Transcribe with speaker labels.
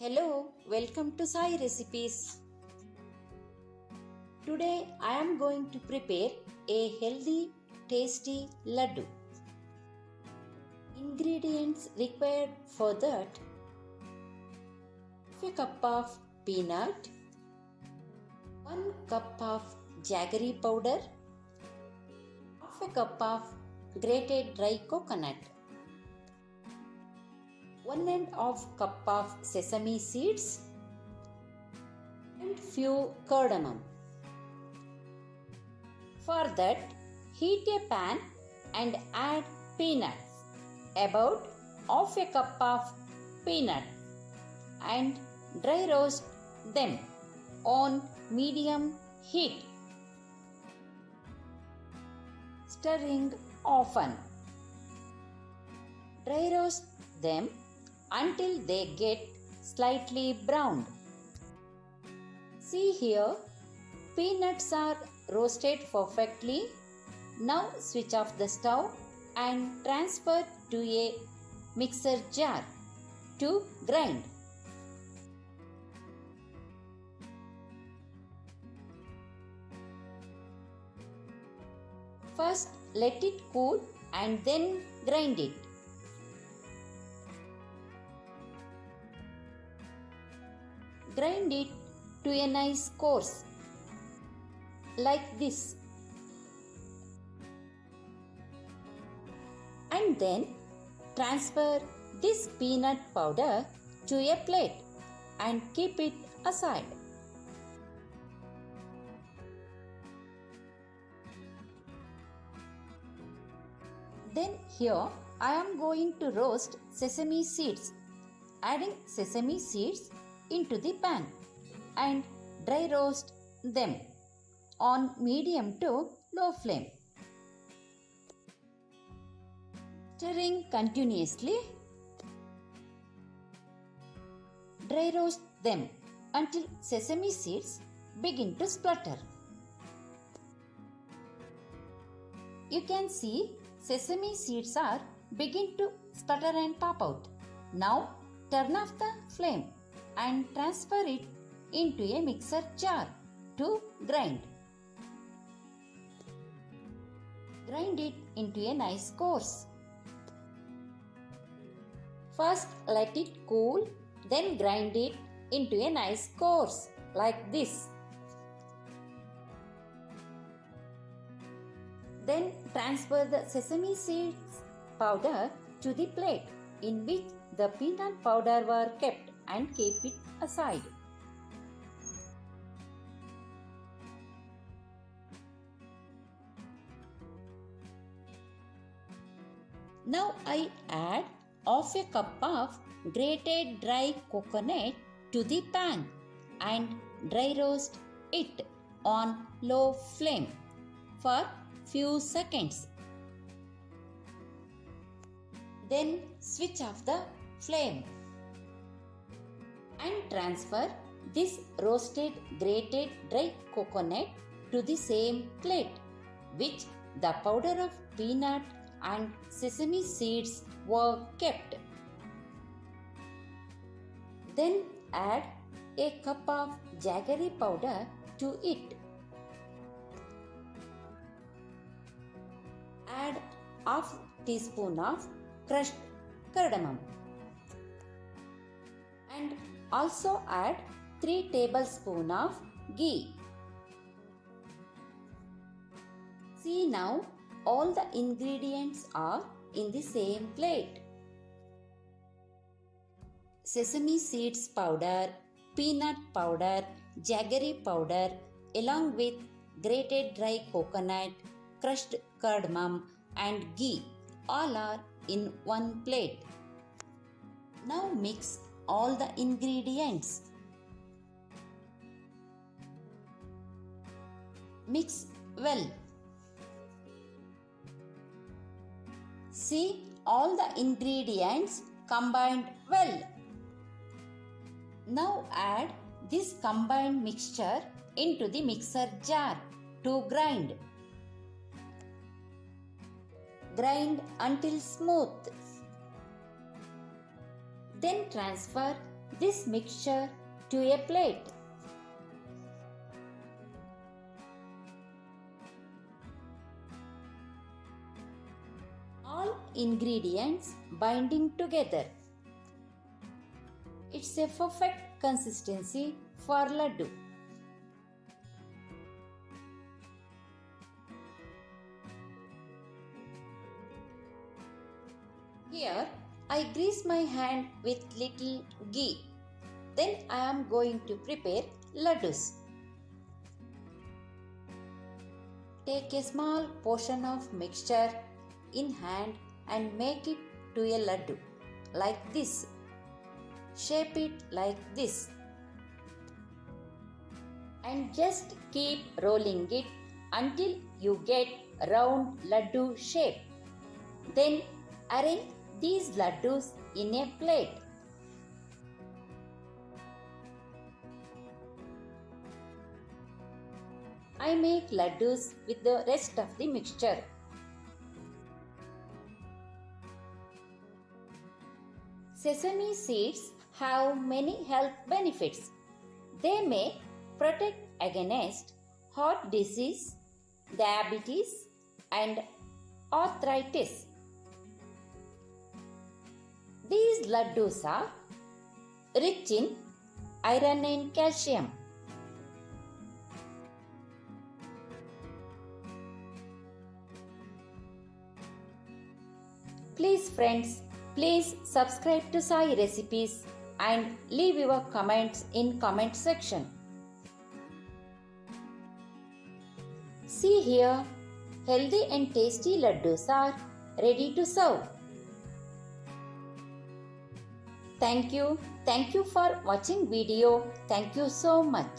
Speaker 1: Hello, welcome to Sai Recipes. Today I am going to prepare a healthy, tasty laddu. Ingredients required for that: half a cup of peanut, 1 cup of jaggery powder, half a cup of grated dry coconut, 1½ cup of sesame seeds and few cardamom. For that, heat a pan and add peanuts, about half a cup of peanuts, and dry roast them on medium heat, stirring often. Dry roast them until they get slightly browned. See here, peanuts are roasted perfectly. Now switch off the stove and transfer to a mixer jar to grind. First let it cool and then grind it. Grind it to a nice coarse, like this. And then transfer this peanut powder to a plate and keep it aside. Then here I am going to roast sesame seeds, adding sesame seeds into the pan and dry roast them on medium to low flame. Stirring continuously. Dry roast them until sesame seeds begin to splutter. You can see sesame seeds are begin to sputter and pop out. Now turn off the flame and transfer it into a mixer jar to grind. Grind it into a nice coarse. First let it cool, then grind it into a nice coarse like this. Then transfer the sesame seeds powder to the plate in which the peanut powder were kept and keep it aside. Now I add half a cup of grated dry coconut to the pan and dry roast it on low flame for few seconds. Then switch off the flame and transfer this roasted grated dry coconut to the same plate which the powder of peanut and sesame seeds were kept. Then add a cup of jaggery powder to it. Add half teaspoon of crushed cardamom and also add 3 tablespoons of ghee. See now, all the ingredients are in the same plate. Sesame seeds powder, peanut powder, jaggery powder along with grated dry coconut, crushed cardamom and ghee all are in one plate. Now mix all the ingredients. Mix well. See, all the ingredients combined well. Now add this combined mixture into the mixer jar to grind. Grind until smooth. Then transfer this mixture to a plate. All ingredients binding together. It's a perfect consistency for laddu. Here I grease my hand with little ghee. Then I am going to prepare laddus. Take a small portion of mixture in hand and make it to a laddu like this. Shape it like this. And just keep rolling it until you get round laddu shape. Then arrange these laddus in a plate. I make laddus with the rest of the mixture. Sesame seeds have many health benefits. They may protect against heart disease, diabetes, and arthritis. These laddus are rich in iron and calcium. Please friends, please subscribe to Sai Recipes and leave your comments in comment section. See here, healthy and tasty laddus are ready to serve. Thank you for watching video. Thank you so much.